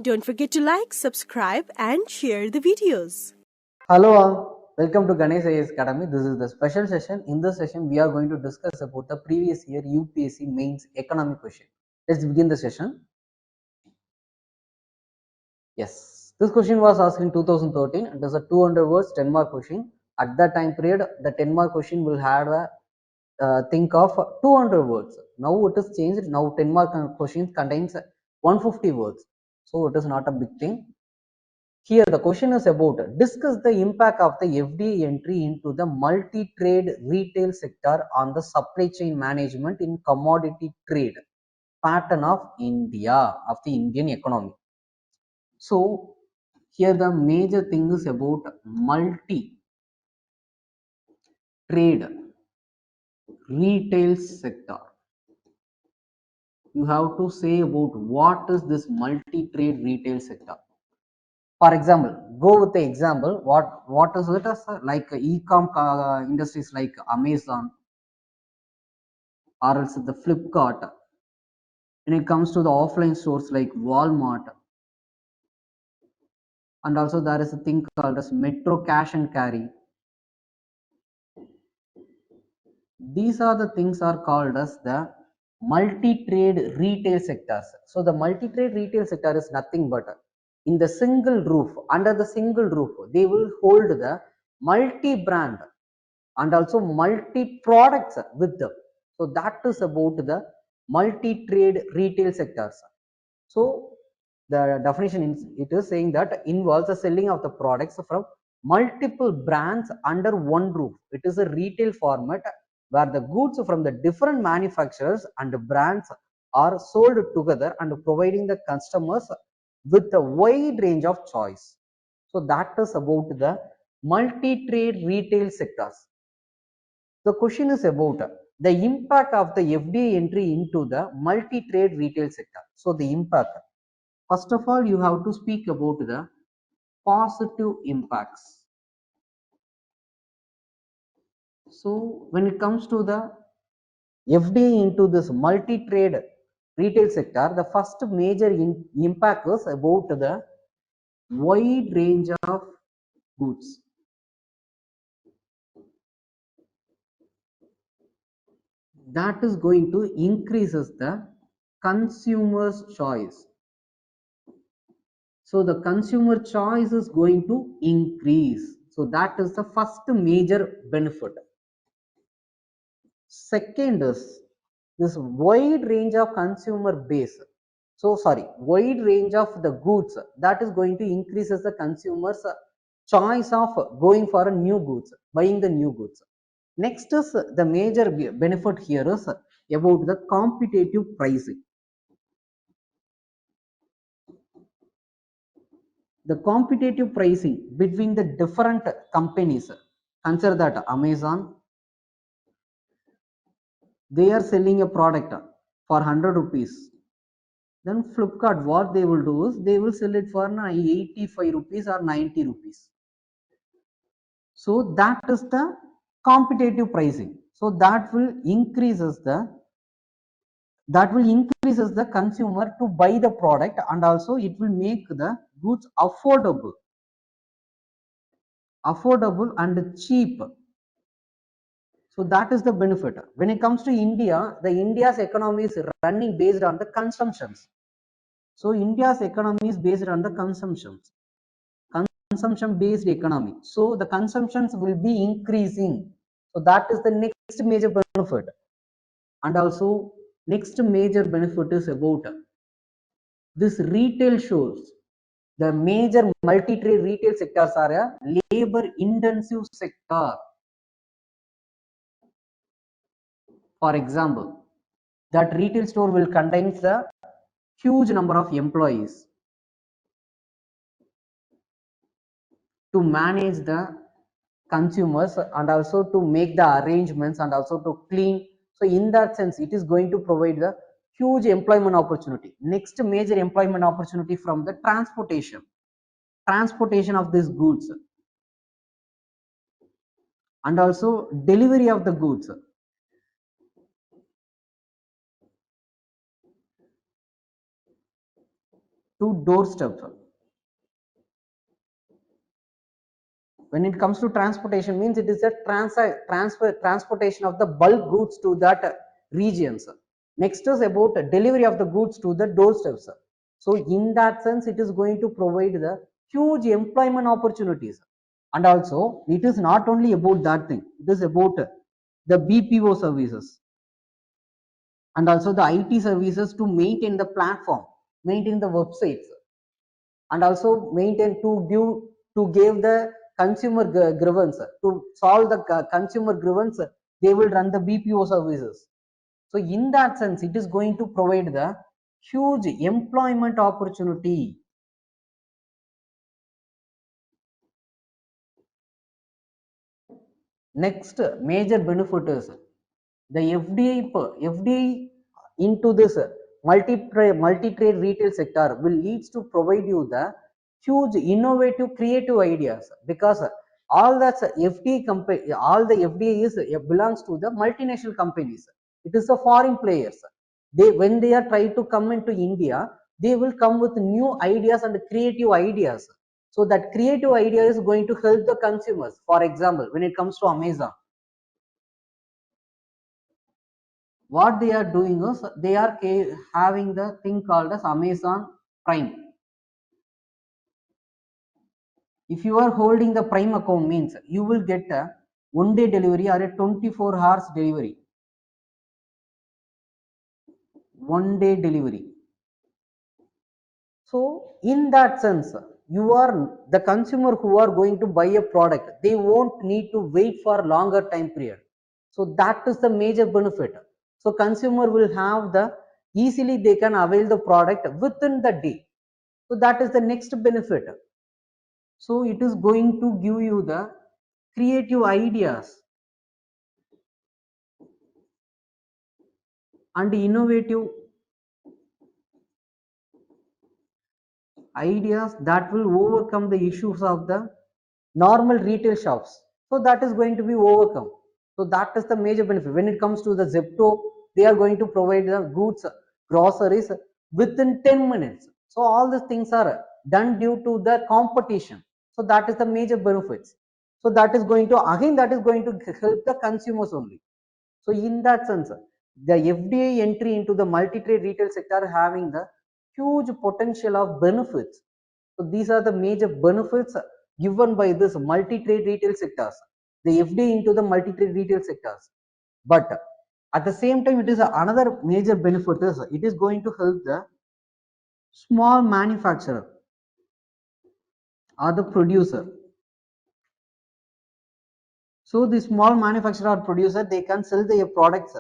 Don't forget to like, subscribe and share the videos. Hello all, welcome to Ganesh IAS Academy. This is the special session. In this session, we are going to discuss about the previous year UPSC Mains economic question. Let's begin the session. Yes, this question was asked in 2013. It is a 200 words 10 mark question. At that time period, the 10 mark question will have a think of 200 words. Now it is changed. Now 10 mark question contains 150 words. So it is not a big thing. Here the question is about discuss the impact of the FDI entry into the multi-trade retail sector on the supply chain management in commodity trade pattern of India, of the Indian economy. So here the major thing is about multi-trade retail sector. You have to say about what is this multi-trade retail sector. For example, go with the example. What is it as like e-com industries like Amazon or else the Flipkart. When it comes to the offline stores like Walmart, and also there is a thing called as Metro Cash and Carry. These are the things are called as the multi-trade retail sectors. So the multi-trade retail sector is nothing but in the single roof, under the single roof, they will hold the multi-brand and also multi-products with them. So that is about the multi-trade retail sectors. So the definition is, it is saying that involves the selling of the products from multiple brands under one roof. It is a retail format where the goods from the different manufacturers and brands are sold together and providing the customers with a wide range of choice. So that is about the multi-trade retail sectors. The question is about the impact of the FDI entry into the multi-trade retail sector. So the impact, first of all, you have to speak about the positive impacts. So when it comes to the FDI into this multi-trade retail sector, the first major impact is about the wide range of goods. That is going to increases the consumer's choice. So the consumer choice is going to increase. So that is the first major benefit. Second is this wide range of consumer base. So sorry, wide range of the goods that is going to increases the consumer's choice of going for a new goods, buying the new goods. Next is the major benefit here is about the competitive pricing. The competitive pricing between the different companies. Consider that Amazon, they are selling a product for 100 rupees. Then Flipkart, what they will do is they will sell it for 85 rupees or 90 rupees. So that is the competitive pricing. So that will increases the consumer to buy the product, and also it will make the goods affordable and cheap. So that is the benefit. When it comes to India, the India's economy is running based on the consumptions. So India's economy is based on the consumption based economy. So the consumptions will be increasing. So that is the next major benefit. And also next major benefit is about this retail shows. The major multi-trade retail sectors are a labor intensive sector. For example, that retail store will contain the huge number of employees to manage the consumers and also to make the arrangements and also to clean. So in that sense, it is going to provide the huge employment opportunity. Next major employment opportunity from the transportation of these goods and also delivery of the goods. to doorstep. When it comes to transportation, means it is a transportation of the bulk goods to that regions. Next is about delivery of the goods to the doorsteps. So in that sense, it is going to provide the huge employment opportunities. And also, it is not only about that thing, it is about the BPO services and also the IT services to maintain the platform, maintain the websites, and also maintain to give the consumer grievance, to solve the consumer grievance. They will run the BPO services. So in that sense, it is going to provide the huge employment opportunity. Next major benefit is the FDI into this multi-trade retail sector will leads to provide you the huge innovative creative ideas, because all that FDI company, all the FDI is belongs to the multinational companies. It is the foreign players. They, when they are trying to come into India, they will come with new ideas and creative ideas. So that creative idea is going to help the consumers. For example, when it comes to Amazon, what they are doing is they are having the thing called as Amazon Prime. If you are holding the Prime account, means you will get a 1 day delivery or a 24 hours delivery. 1 day delivery. So in that sense, you are the consumer who are going to buy a product, they won't need to wait for longer time period. So that is the major benefit. So consumer will have the easily they can avail the product within the day. So that is the next benefit. So it is going to give you the creative ideas and innovative ideas that will overcome the issues of the normal retail shops. So that is going to be overcome. So that is the major benefit. When it comes to the Zepto, they are going to provide the goods, groceries within 10 minutes. So all these things are done due to the competition. So that is the major benefits. So that is going to, again, that is going to help the consumers only. So in that sense, the FDI entry into the multi-trade retail sector having the huge potential of benefits. So these are the major benefits given by this multi-trade retail sectors, the FDI into the multi-trade retail sectors. But at the same time, it is another major benefit is it is going to help the small manufacturer or the producer. So the small manufacturer or producer, they can sell their products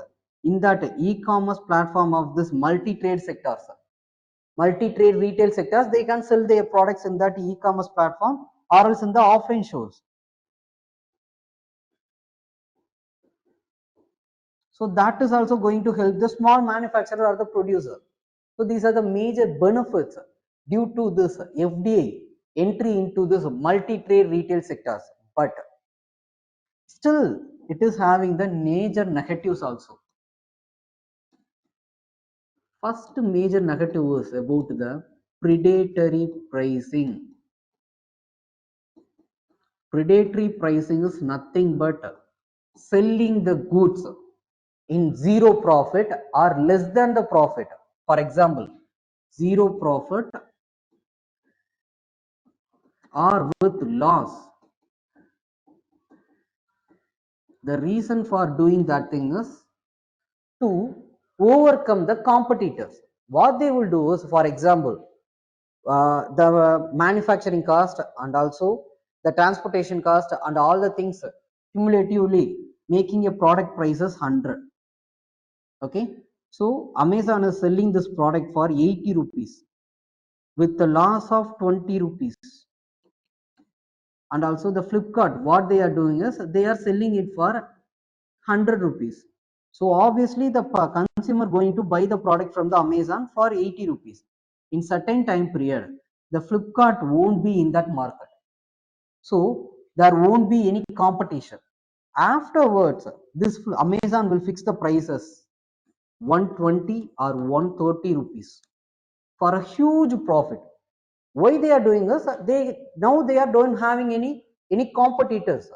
in that e-commerce platform of this multi-trade sectors. Multi-trade retail sectors, they can sell their products in that e-commerce platform or else in the offline shows. So that is also going to help the small manufacturer or the producer. So these are the major benefits due to this FDI entry into this multi-trade retail sectors. But still, it is having the major negatives also. First major negative is about the predatory pricing. Predatory pricing is nothing but selling the goods in zero profit or less than the profit. For example, zero profit or with loss. The reason for doing that thing is to overcome the competitors. What they will do is, for example, the manufacturing cost and also the transportation cost and all the things cumulatively making a product prices 100. Okay, so Amazon is selling this product for 80 rupees with the loss of 20 rupees. And also the Flipkart, what they are doing is they are selling it for 100 rupees. So obviously the consumer going to buy the product from the Amazon for 80 rupees. In certain time period, the Flipkart won't be in that market. So there won't be any competition. Afterwards, this Amazon will fix the prices 120 or 130 rupees for a huge profit. Why they are doing this? They are don't having any competitors.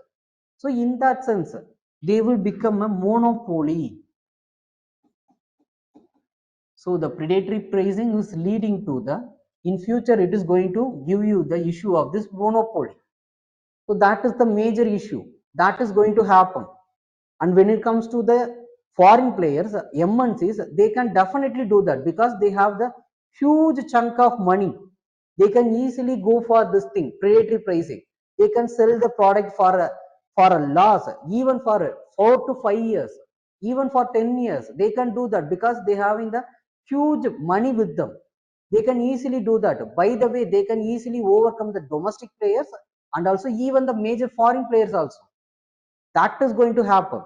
So in that sense, they will become a monopoly. So the predatory pricing is leading to the, in future it is going to give you the issue of this monopoly. So that is the major issue that is going to happen. And when it comes to the foreign players, MNCs, they can definitely do that because they have the huge chunk of money. They can easily go for this thing, predatory pricing. They can sell the product for a loss, even for 4 to 5 years, even for 10 years. They can do that because they having the huge money with them. They can easily do that. By the way, they can easily overcome the domestic players and also even the major foreign players also. That is going to happen.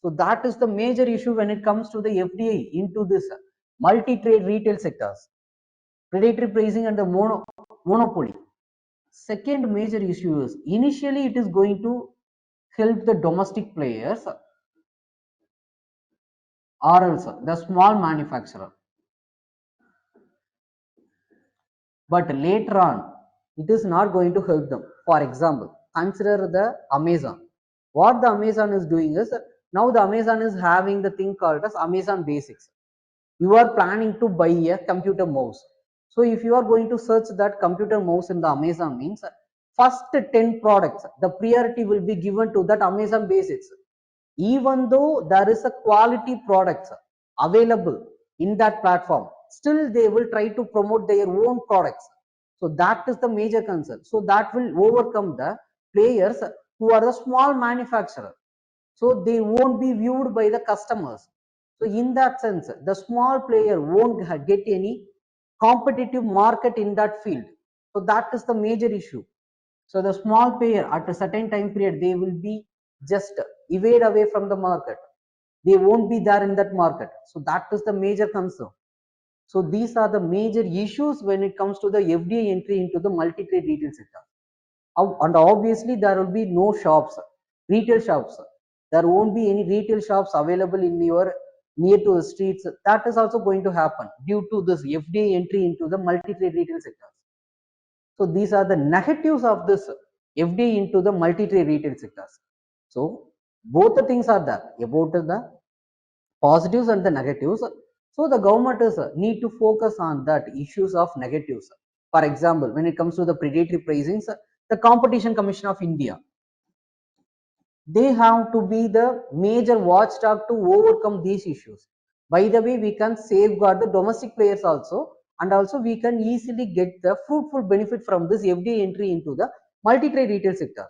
So that is the major issue when it comes to the FDI into this multi-trade retail sectors, predatory pricing and the monopoly. Second major issue is initially it is going to help the domestic players or else the small manufacturer. But later on, it is not going to help them. For example, consider the Amazon. What the Amazon is doing is, now the Amazon is having the thing called as Amazon Basics. You are planning to buy a computer mouse. So if you are going to search that computer mouse in the Amazon, means first 10 products, the priority will be given to that Amazon Basics. Even though there is a quality products available in that platform, still they will try to promote their own products. So that is the major concern. So that will overcome the players who are the small manufacturer. So they won't be viewed by the customers. So in that sense, the small player won't get any competitive market in that field. So that is the major issue. So the small player at a certain time period, they will be just evade away from the market. They won't be there in that market. So that is the major concern. So these are the major issues when it comes to the FDI entry into the multi-trade retail sector. And obviously there will be no shops, retail shops. There won't be any retail shops available in your near to the streets. That is also going to happen due to this FDI entry into the multi-trade retail sector. So these are the negatives of this FDI into the multi-trade retail sectors. So both the things are there about the positives and the negatives. So the government is need to focus on that issues of negatives. For example, when it comes to the predatory pricing, the Competition Commission of India, they have to be the major watchdog to overcome these issues. By the way, we can safeguard the domestic players also, and also we can easily get the fruitful benefit from this FDI entry into the multi-trade retail sectors.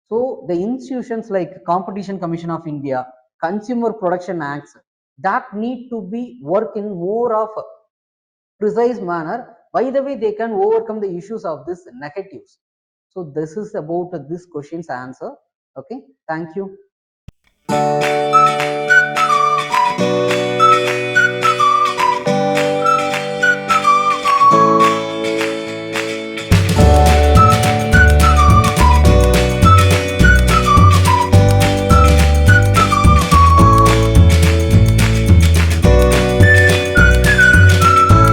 So the institutions like Competition Commission of India, Consumer Protection Acts, that need to be work in more of a precise manner. By the way, they can overcome the issues of this negatives. So this is about this question's answer. Okay, thank you.